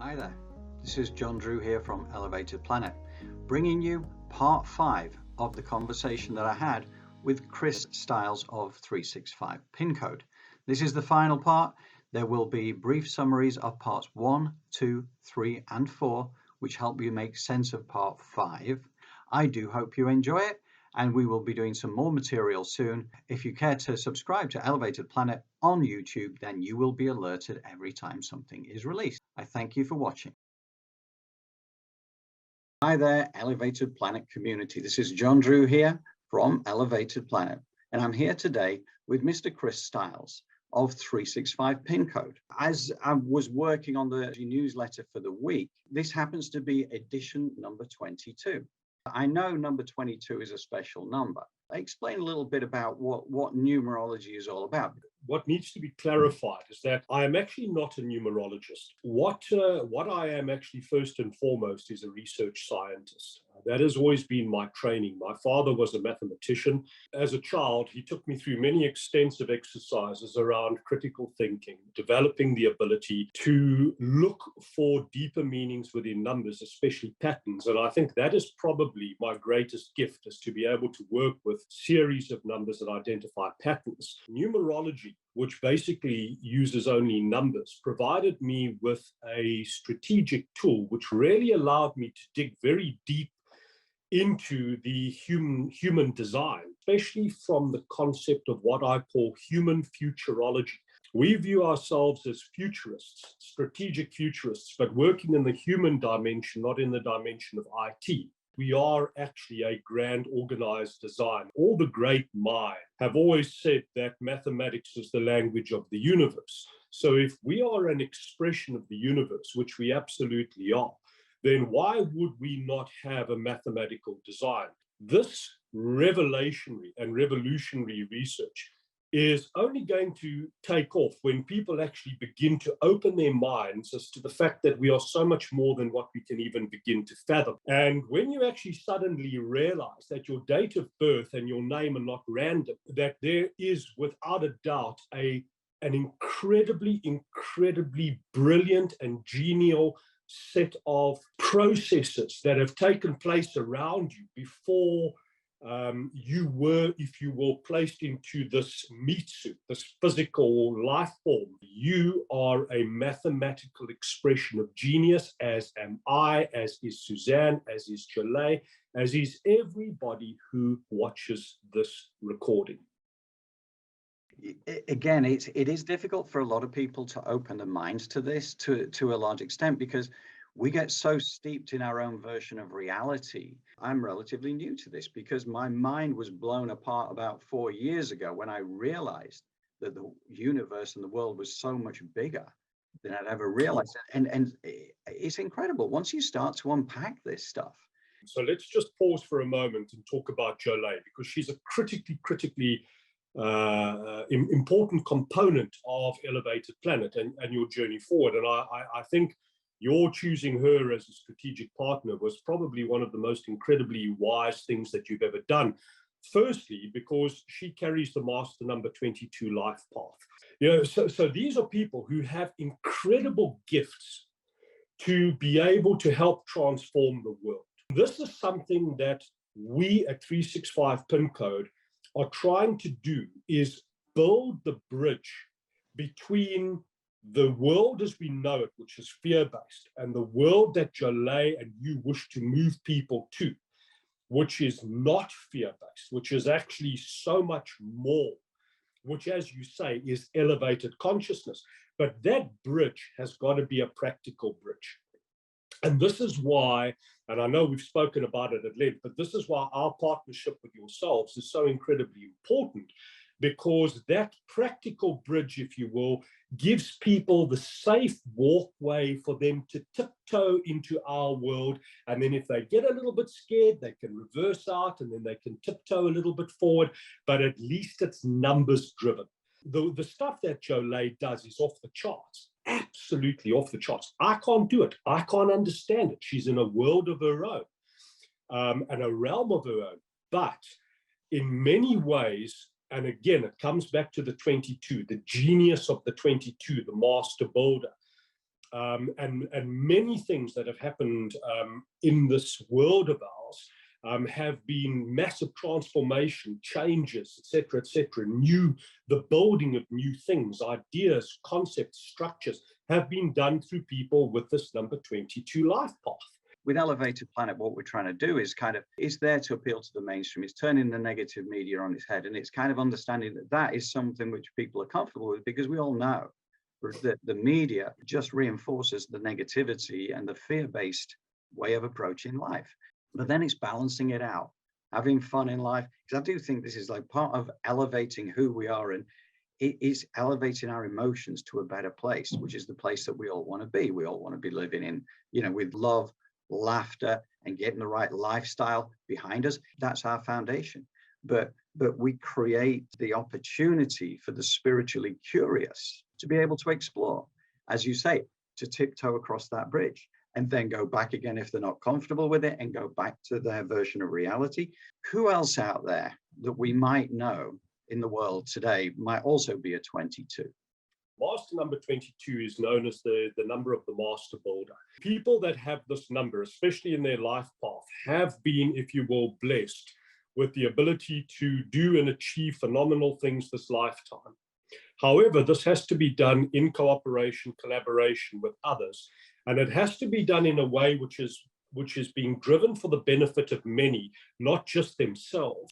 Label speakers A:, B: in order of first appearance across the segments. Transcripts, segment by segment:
A: Hi there, this is John Drew here from Elevated Planet, bringing you part 5 of the conversation that I had with Chris Stiles of 365 Pin Code. This is the final part. There will be brief summaries of parts 1, 2, 3 and 4, which help you make sense of part 5. I do hope you enjoy it, and we will be doing some more material soon. If you care to subscribe to Elevated Planet on YouTube, then you will be alerted every time something is released. I thank you for watching. Hi there, Elevated Planet community. This is John Drew here from Elevated Planet, and I'm here today with Mr. Chris Stiles of 365 Pin Code. As I was working on the newsletter for the week, this happens to be edition number 22. I know number 22 is a special number. Explain a little bit about what numerology is all about.
B: What needs to be clarified is that I am actually not a numerologist. What I am actually first and foremost is a research scientist. That has always been my training. My father was a mathematician. As a child, he took me through many extensive exercises around critical thinking, developing the ability to look for deeper meanings within numbers, especially patterns. And I think that is probably my greatest gift, is to be able to work with series of numbers that identify patterns. Numerology, which basically uses only numbers, provided me with a strategic tool which really allowed me to dig very deep into the human design, especially from the concept of what I call human futurology. We view ourselves as futurists, strategic futurists, but working in the human dimension, not in the dimension of IT. We are actually a grand organized design. All the great minds have always said that mathematics is the language of the universe. So if we are an expression of the universe, which we absolutely are, then why would we not have a mathematical design? This revelationary and revolutionary research is only going to take off when people actually begin to open their minds as to the fact that we are so much more than what we can even begin to fathom. And when you actually suddenly realize that your date of birth and your name are not random, that there is without a doubt an incredibly brilliant and genial set of processes that have taken place around you before you were, if you will, placed into this meat suit, this physical life form. You are a mathematical expression of genius, as am I, as is Suzanne, as is Jolie, as is everybody who watches this recording.
A: Again, it is difficult for a lot of people to open their minds to this to a large extent, because we get so steeped in our own version of reality. I'm relatively new to this because my mind was blown apart about 4 years ago when I realized that the universe and the world was so much bigger than I'd ever realized. And it's incredible once you start to unpack this stuff.
B: So let's just pause for a moment and talk about Jolie, because she's a critically important component of Elevated Planet and your journey forward. And I think your choosing her as a strategic partner was probably one of the most incredibly wise things that you've ever done. Firstly, because she carries the master number 22 life path. So these are people who have incredible gifts to be able to help transform the world. This is something that we at 365 Pin Code are trying to do, is build the bridge between the world as we know it, which is fear-based, and the world that Jolie and you wish to move people to, which is not fear-based, which is actually so much more, which, as you say, is elevated consciousness. But that bridge has got to be a practical bridge. And this is why, and I know we've spoken about it at length, but this is why our partnership with yourselves is so incredibly important, because that practical bridge, if you will, gives people the safe walkway for them to tiptoe into our world. And then if they get a little bit scared, they can reverse out and then they can tiptoe a little bit forward, but at least it's numbers driven. The stuff that Jolie does is off the charts, absolutely off the charts. I can't do it. I can't understand it. She's in a world of her own and a realm of her own. But in many ways, and again, it comes back to the 22, the genius of the 22, the master builder. and many things that have happened in this world of ours have been massive transformation, changes, etc., the building of new things, ideas, concepts, structures have been done through people with this number 22 life path.
A: With Elevated Planet, what we're trying to do is it's there to appeal to the mainstream. It's turning the negative media on its head. And it's kind of understanding that is something which people are comfortable with, because we all know that the media just reinforces the negativity and the fear-based way of approaching life. But then it's balancing it out, having fun in life. Because I do think this is like part of elevating who we are, and it is elevating our emotions to a better place, which is the place that we all want to be. We all want to be living in, with love, laughter, and getting the right lifestyle behind us. That's our foundation. But we create the opportunity for the spiritually curious to be able to explore, as you say, to tiptoe across that bridge and then go back again if they're not comfortable with it, and go back to their version of reality. Who else out there that we might know in the world today might also be a 22?
B: Master number 22 is known as the number of the master builder. People that have this number, especially in their life path, have been, if you will, blessed with the ability to do and achieve phenomenal things this lifetime. However, this has to be done in cooperation, collaboration with others, and it has to be done in a way which is being driven for the benefit of many, not just themselves.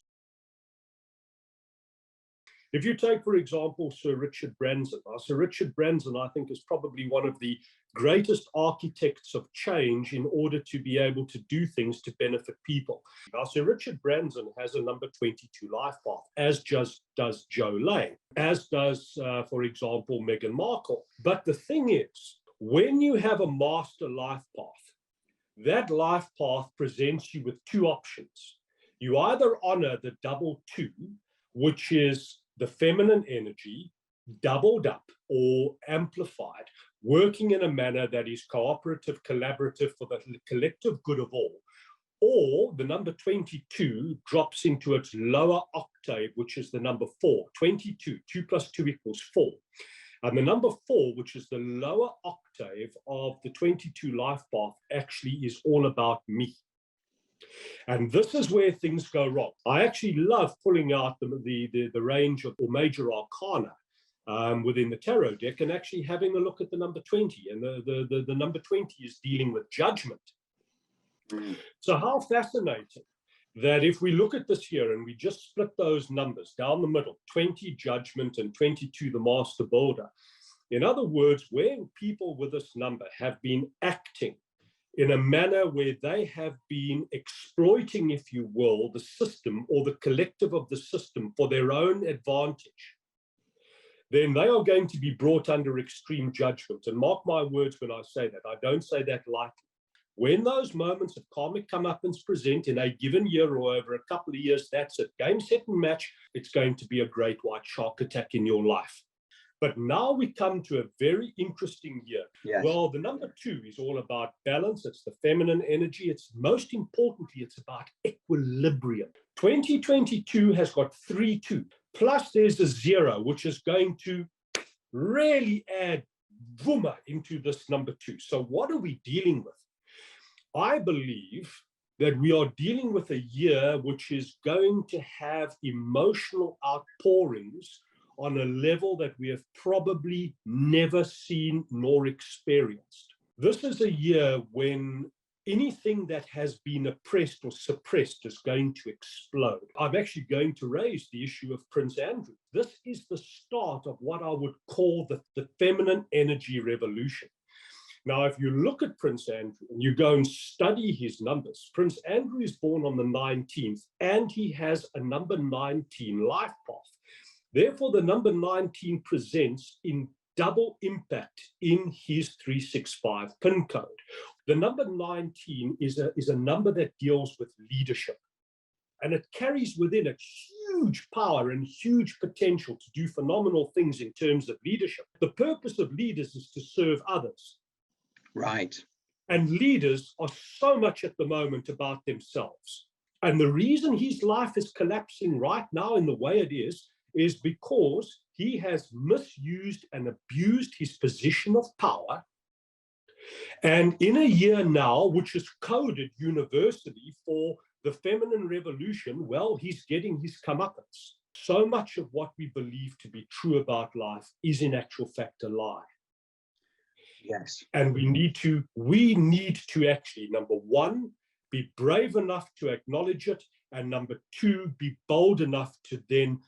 B: If you take, for example, Sir Richard Branson. Sir Richard Branson, I think, is probably one of the greatest architects of change in order to be able to do things to benefit people. Now, Sir Richard Branson has a number 22 life path, as does Joe Lay, as does, for example, Meghan Markle. But the thing is, when you have a master life path, that life path presents you with two options. You either honor the double two, which is the feminine energy doubled up or amplified, working in a manner that is cooperative, collaborative for the collective good of all. Or the number 22 drops into its lower octave, which is the number 4. 22, 2 plus 2 equals 4. And the number 4, which is the lower octave of the 22 life path, actually is all about me. And this is where things go wrong. I actually love pulling out the range of or major arcana within the tarot deck and actually having a look at the number 20. And the number 20 is dealing with judgment. So how fascinating that if we look at this here and we just split those numbers down the middle, 20 judgment and 22 the master builder. In other words, where people with this number have been acting in a manner where they have been exploiting, if you will, the system or the collective of the system for their own advantage, then they are going to be brought under extreme judgment. And mark my words when I say that. I don't say that lightly. When those moments of karmic come up and present in a given year or over a couple of years, that's it. Game, set, and match. It's going to be a great white shark attack in your life. But now we come to a very interesting year. Yes. Well, the number 2 is all about balance. It's the feminine energy. It's most importantly, it's about equilibrium. 2022 has got 3 2. Plus there's a 0, which is going to really add booma into this number 2. So what are we dealing with? I believe that we are dealing with a year which is going to have emotional outpourings on a level that we have probably never seen nor experienced. This is a year when anything that has been oppressed or suppressed is going to explode. I'm actually going to raise the issue of Prince Andrew. This is the start of what I would call the feminine energy revolution. Now, if you look at Prince Andrew and you go and study his numbers, Prince Andrew is born on the 19th and he has a number 19 life path. Therefore, the number 19 presents in double impact in his 365 pin code. The number 19 is a number that deals with leadership. And it carries within it huge power and huge potential to do phenomenal things in terms of leadership. The purpose of leaders is to serve others.
A: Right.
B: And leaders are so much at the moment about themselves. And the reason his life is collapsing right now in the way it is because he has misused and abused his position of power And in a year now, which is coded universally for the feminine revolution, well, he's getting his comeuppance. So much of what we believe to be true about life is in actual fact a lie.
A: Yes.
B: And we need to actually, number one, be brave enough to acknowledge it, and number two, be bold enough to then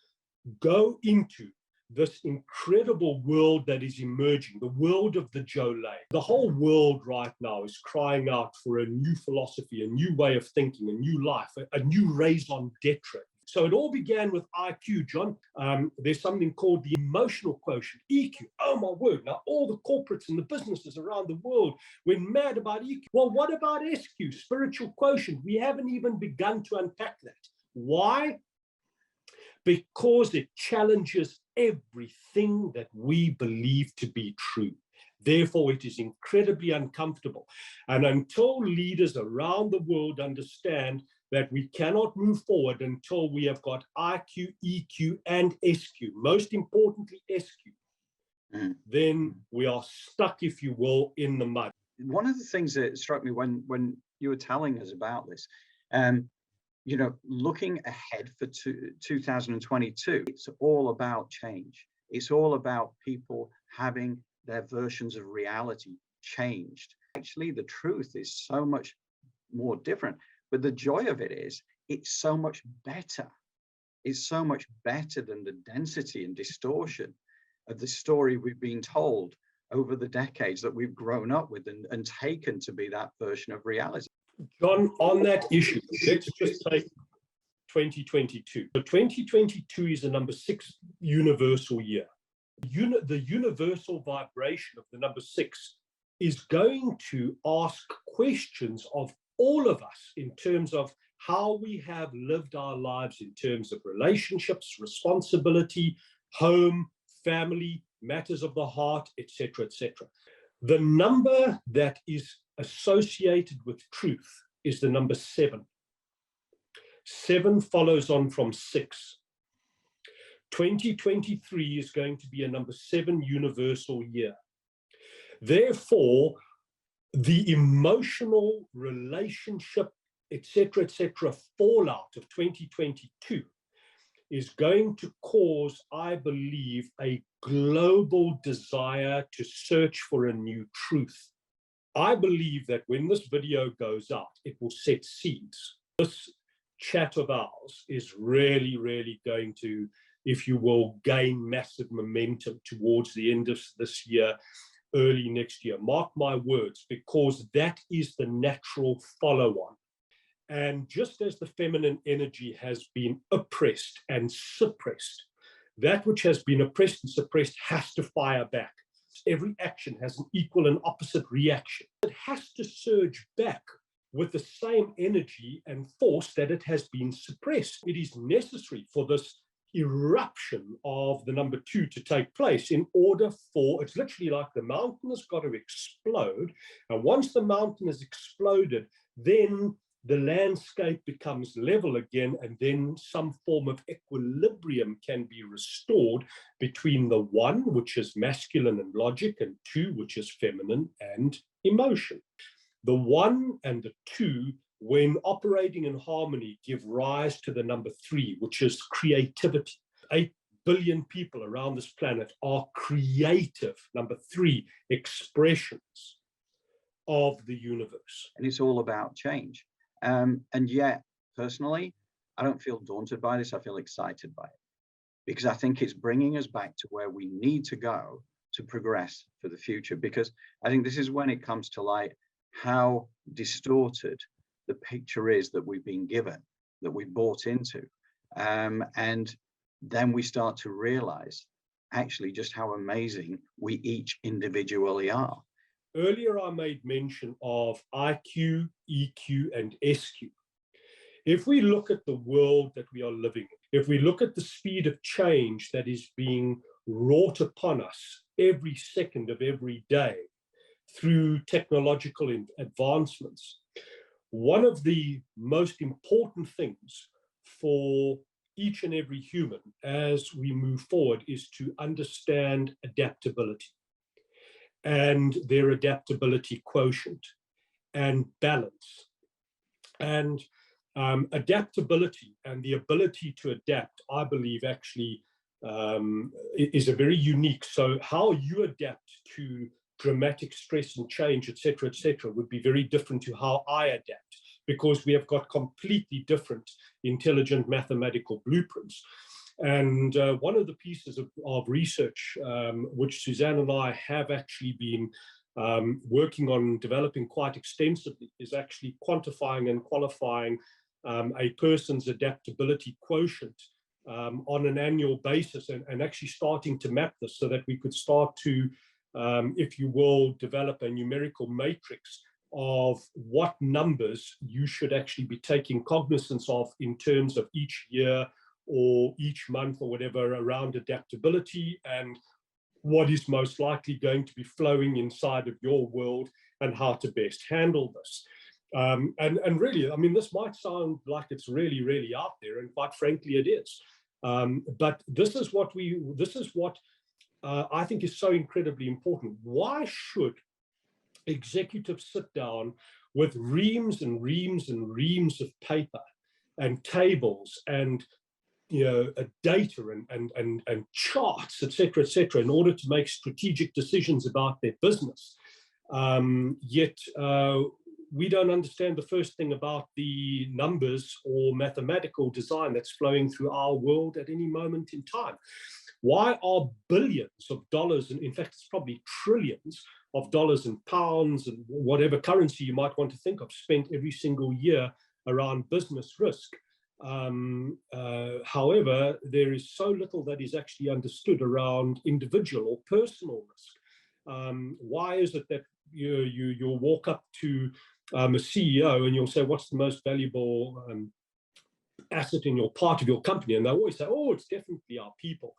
B: go into this incredible world that is emerging, the world of the Jolay. The whole world right now is crying out for a new philosophy, a new way of thinking, a new life, a new raison d'etre. So it all began with IQ, John. There's something called the emotional quotient, EQ. Oh my word. Now all the corporates and the businesses around the world went mad about EQ. Well, what about SQ, spiritual quotient? We haven't even begun to unpack that. Why? Because it challenges everything that we believe to be true. Therefore, it is incredibly uncomfortable. And until leaders around the world understand that we cannot move forward until we have got IQ, EQ, and SQ, most importantly, SQ, then we are stuck, if you will, in the mud.
A: One of the things that struck me when you were telling us about this, you know, looking ahead for 2022, it's all about change. It's all about people having their versions of reality changed. Actually, the truth is so much more different. But the joy of it is, it's so much better. It's so much better than the density and distortion of the story we've been told over the decades that we've grown up with and taken to be that version of reality.
B: John, on that issue, let's just take 2022. So 2022 is the number 6 universal year. The universal vibration of the number 6 is going to ask questions of all of us in terms of how we have lived our lives in terms of relationships, responsibility, home, family, matters of the heart, etc., etc. The number that is associated with truth is the number 7. 7 follows on from 6. 2023 is going to be a number 7 universal year. Therefore, the emotional relationship, etc., fallout of 2022 is going to cause, I believe, a global desire to search for a new truth. I believe that when this video goes out, it will set seeds. This chat of ours is really, really going to, if you will, gain massive momentum towards the end of this year, early next year. Mark my words, because that is the natural follow-on. And just as the feminine energy has been oppressed and suppressed, that which has been oppressed and suppressed has to fire back. Every action has an equal and opposite reaction. It has to surge back with the same energy and force that it has been suppressed. It is necessary for this eruption of the number 2 to take place in order for, it's literally like the mountain has got to explode. And once the mountain has exploded, then the landscape becomes level again, and then some form of equilibrium can be restored between the 1, which is masculine and logic, and 2, which is feminine and emotion. The 1 and the 2, when operating in harmony, give rise to the number 3, which is creativity. 8 billion people around this planet are creative, number 3, expressions of the universe.
A: And it's all about change. And yet, personally, I don't feel daunted by this. I feel excited by it, because I think it's bringing us back to where we need to go to progress for the future. Because I think this is when it comes to light how distorted the picture is that we've been given, that we bought into. And then we start to realize actually just how amazing we each individually are.
B: Earlier, I made mention of IQ, EQ, and SQ. If we look at the world that we are living in, if we look at the speed of change that is being wrought upon us every second of every day through technological advancements, one of the most important things for each and every human as we move forward is to understand adaptability. and their adaptability quotient and balance. And adaptability and the ability to adapt, I believe, actually is a very unique. So how you adapt to dramatic stress and change, et cetera, would be very different to how I adapt, because we have got completely different intelligent mathematical blueprints. And one of the pieces of research which Suzanne and I have actually been working on developing quite extensively is actually quantifying and qualifying a person's adaptability quotient on an annual basis, and actually starting to map this so that we could start to, if you will, develop a numerical matrix of what numbers you should actually be taking cognizance of in terms of each year or each month or whatever around adaptability, and what is most likely going to be flowing inside of your world and how to best handle this. And really, I mean, this might sound like it's really, really out there, and quite frankly, it is. But this is what I think is so incredibly important. Why should executives sit down with reams and reams and reams of paper and tables and data and charts, et cetera, in order to make strategic decisions about their business? Yet we don't understand the first thing about the numbers or mathematical design that's flowing through our world at any moment in time. Why are billions of dollars, and in fact, it's probably trillions of dollars and pounds and whatever currency you might want to think of, spent every single year around business risk? However, there is so little that is actually understood around individual or personal risk. Why is it that you'll walk up to a CEO and you'll say, what's the most valuable asset in your part of your company? And they'll always say, oh, it's definitely our people.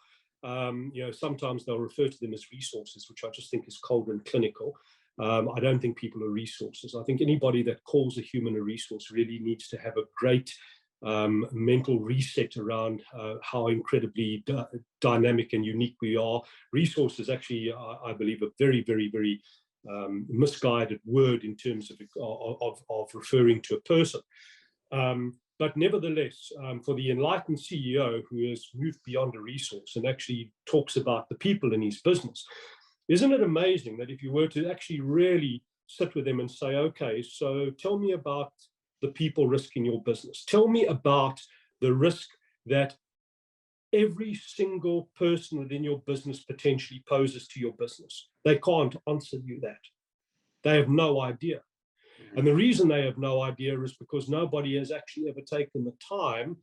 B: Sometimes they'll refer to them as resources, which I just think is cold and clinical. I don't think people are resources. I think anybody that calls a human a resource really needs to have a great mental reset around how incredibly dynamic and unique we are. Resources actually, I believe, a very, very, very misguided word in terms of referring to a person. But nevertheless, for the enlightened CEO who has moved beyond a resource and actually talks about the people in his business, isn't it amazing that if you were to actually really sit with them and say, okay, so tell me about the people risk in your business. Tell me about the risk that every single person within your business potentially poses to your business. They can't answer you that. They have no idea. And the reason they have no idea is because nobody has actually ever taken the time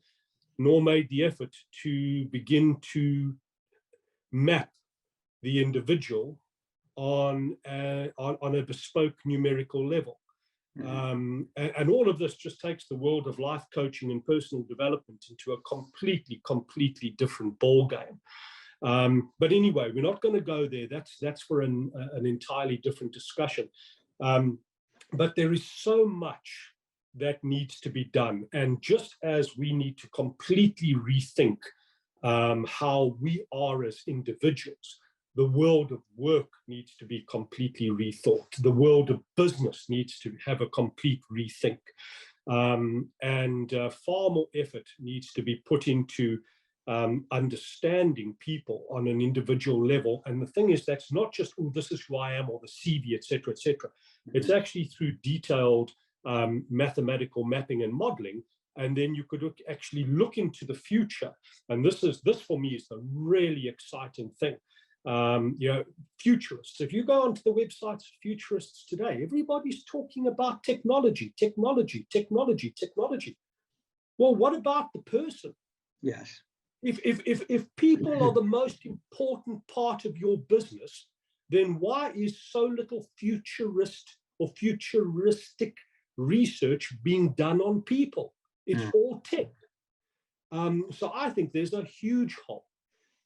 B: nor made the effort to begin to map the individual on a bespoke numerical level. And all of this just takes the world of life coaching and personal development into a completely different ball game. But anyway, we're not going to go there. That's for an entirely different discussion. But there is so much that needs to be done. And just as we need to completely rethink how we are as individuals, the world of work needs to be completely rethought. The world of business needs to have a complete rethink. And far more effort needs to be put into understanding people on an individual level. And the thing is, that's not just, oh, this is who I am, or the CV, et cetera, et cetera. It's actually through detailed mathematical mapping and modeling. And then you could actually look into the future. And this for me is the really exciting thing. Futurists, if you go onto the websites of futurists today, everybody's talking about technology. Well, what about the person?
A: Yes.
B: If people are the most important part of your business, then why is so little futurist or futuristic research being done on people? It's all tech. So I think there's a huge hole.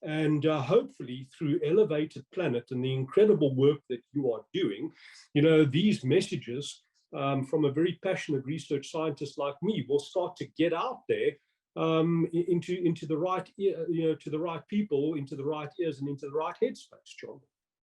B: And hopefully through Elevated Planet and the incredible work that you are doing, these messages from a very passionate research scientist like me will start to get out there into the right ear, to the right people, into the right ears, and into the right headspace, John.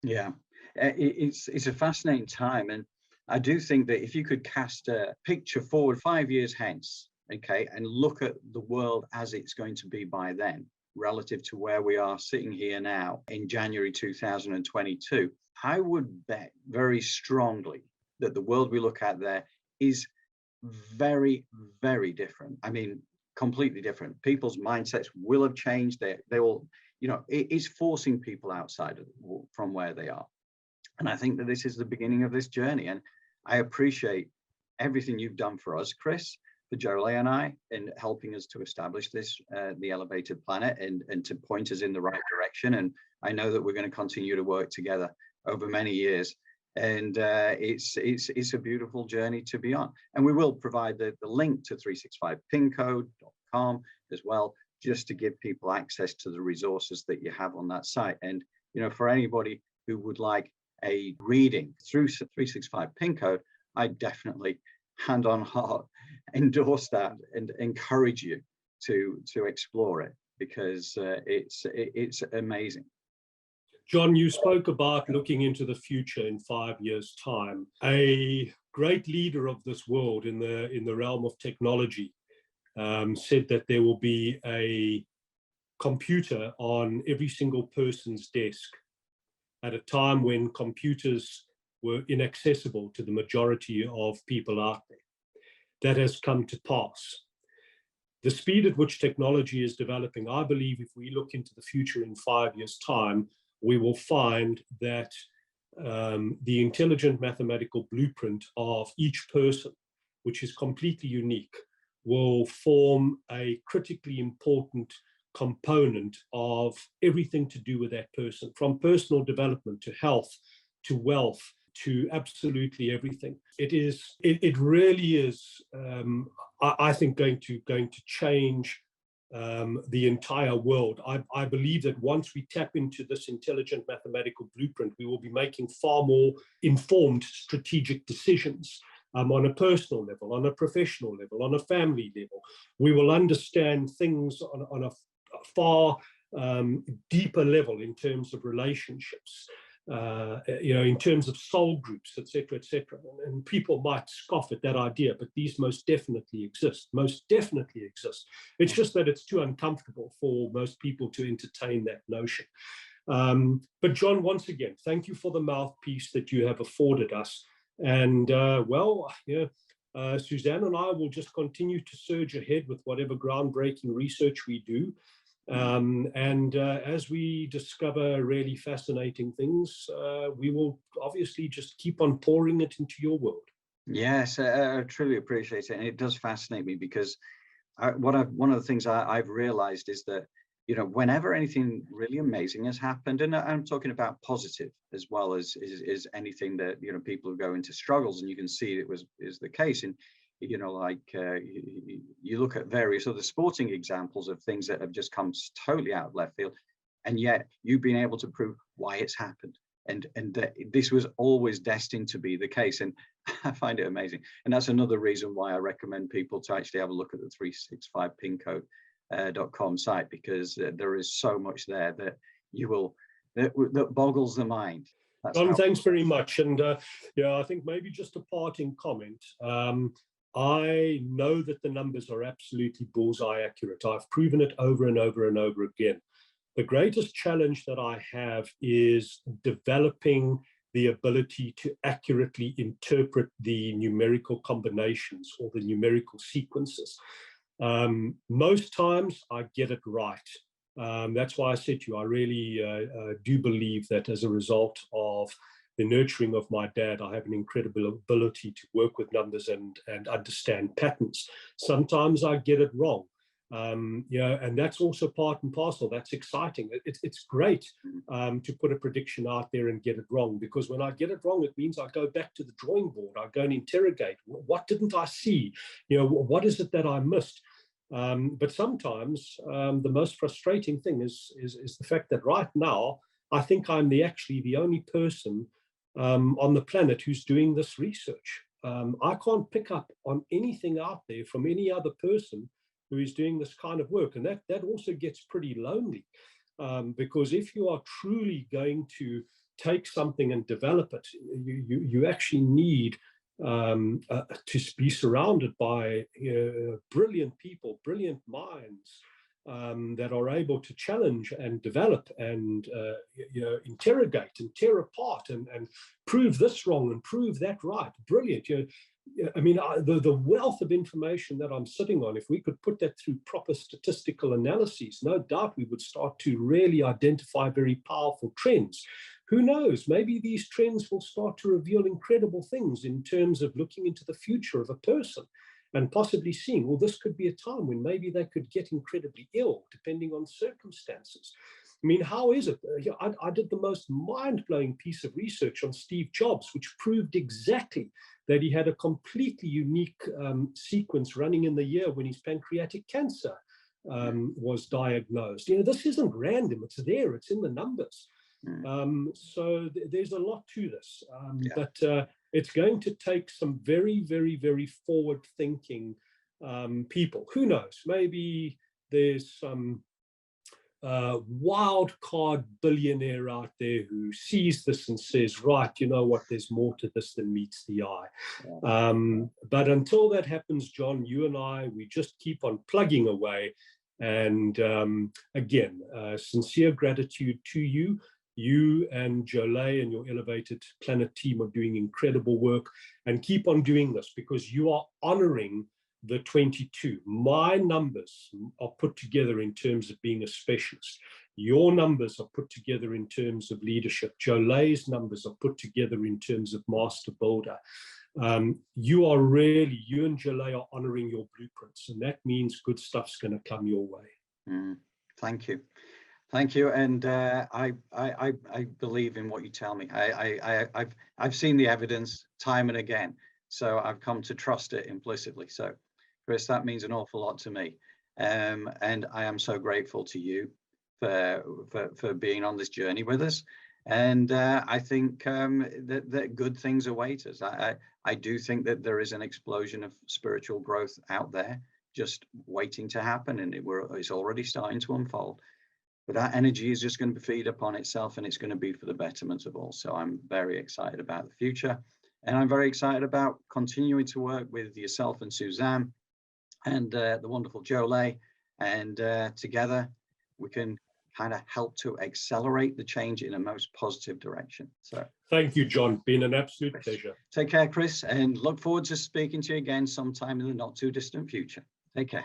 A: Yeah, it's a fascinating time, and I do think that if you could cast a picture forward 5 years hence, okay, and look at the world as it's going to be by then, relative to where we are sitting here now in January 2022, I would bet very strongly that the world we look at there is very, very different. I mean, completely different. People's mindsets will have changed. They will, it is forcing people outside from where they are. And I think that this is the beginning of this journey. And I appreciate everything you've done for us, Chris, for Jolie and I, in helping us to establish this, the elevated planet, and to point us in the right direction. And I know that we're going to continue to work together over many years. And it's a beautiful journey to be on. And we will provide the link to 365pincode.com as well, just to give people access to the resources that you have on that site. And, for anybody who would like a reading through 365 Pin Code, I definitely, hand on heart, endorse that and encourage you to explore it, because it's amazing.
B: John, you spoke about looking into the future in 5 years' time. A great leader of this world in the realm of technology said that there will be a computer on every single person's desk at a time when computers were inaccessible to the majority of people out there. That has come to pass. The speed at which technology is developing, I believe if we look into the future in 5 years' time, we will find that the intelligent mathematical blueprint of each person, which is completely unique, will form a critically important component of everything to do with that person, from personal development to health, to wealth, to absolutely everything. It really is, I think, going to change the entire world. I believe that once we tap into this intelligent mathematical blueprint, we will be making far more informed strategic decisions on a personal level, on a professional level, on a family level. We will understand things on a far deeper level in terms of relationships, in terms of soul groups, etc., etc. And people might scoff at that idea, but these most definitely exist. It's just that it's too uncomfortable for most people to entertain that notion. But John, once again, thank you for the mouthpiece that you have afforded us. And Suzanne and I will just continue to surge ahead with whatever groundbreaking research we do. As we discover really fascinating things, we will obviously just keep on pouring it into your world.
A: Yes, I truly appreciate it. And it does fascinate me, because one of the things I've realized is that, whenever anything really amazing has happened, and I'm talking about positive as well as anything that, people who go into struggles, and you can see is the case. And you look at various other sporting examples of things that have just come totally out of left field, and yet you've been able to prove why it's happened, and that this was always destined to be the case. And I find it amazing. And that's another reason why I recommend people to actually have a look at the 365pincode.com site, because there is so much there that that boggles the mind.
B: John, thanks very much. And I think maybe just a parting comment. I know that the numbers are absolutely bullseye accurate. I've proven it over and over and over again. The greatest challenge that I have is developing the ability to accurately interpret the numerical combinations or the numerical sequences. Most times I get it right. That's why I said to you, I really do believe that as a result of the nurturing of my dad, I have an incredible ability to work with numbers and understand patterns. Sometimes I get it wrong, and that's also part and parcel. That's exciting. It's great to put a prediction out there and get it wrong, because when I get it wrong, it means I go back to the drawing board. I go and interrogate. What didn't I see? What is it that I missed? But sometimes the most frustrating thing is the fact that right now, I think I'm actually the only person on the planet who's doing this research. I can't pick up on anything out there from any other person who is doing this kind of work. And that also gets pretty lonely, because if you are truly going to take something and develop it, you actually need to be surrounded by brilliant people, brilliant minds that are able to challenge and develop and interrogate and tear apart and prove this wrong and prove that right. Brilliant. I mean, the wealth of information that I'm sitting on, if we could put that through proper statistical analyses, no doubt we would start to really identify very powerful trends. Who knows? Maybe these trends will start to reveal incredible things in terms of looking into the future of a person and possibly seeing, well, this could be a time when maybe they could get incredibly ill, depending on circumstances. I mean, how is it? I did the most mind-blowing piece of research on Steve Jobs, which proved exactly that he had a completely unique sequence running in the year when his pancreatic cancer was diagnosed. This isn't random. It's there. It's in the numbers. So there's a lot to this. But it's going to take some very, very, very forward-thinking people. Who knows? Maybe there's some wild card billionaire out there who sees this and says, right, you know what, there's more to this than meets the eye. But until that happens, John, you and I, we just keep on plugging away. And again, sincere gratitude to you. You and Jolie and your Elevated Planet team are doing incredible work, and keep on doing this because you are honoring the 22. My numbers are put together in terms of being a specialist. Your numbers are put together in terms of leadership. Jolie's numbers are put together in terms of master builder. You and Jolie are honoring your blueprints, and that means good stuff's going to come your way.
A: Thank you. Thank you, and I believe in what you tell me. I've seen the evidence time and again, so I've come to trust it implicitly. So, Chris, that means an awful lot to me, and I am so grateful to you for being on this journey with us. And I think that good things await us. I do think that there is an explosion of spiritual growth out there, just waiting to happen, and it's already starting to unfold. But that energy is just going to feed upon itself, and it's going to be for the betterment of all. So I'm very excited about the future. And I'm very excited about continuing to work with yourself and Suzanne and the wonderful Jolie. And together we can kind of help to accelerate the change in a most positive direction. So
B: thank you, John. Been an absolute pleasure.
A: Take care, Chris, and look forward to speaking to you again sometime in the not too distant future. Take care.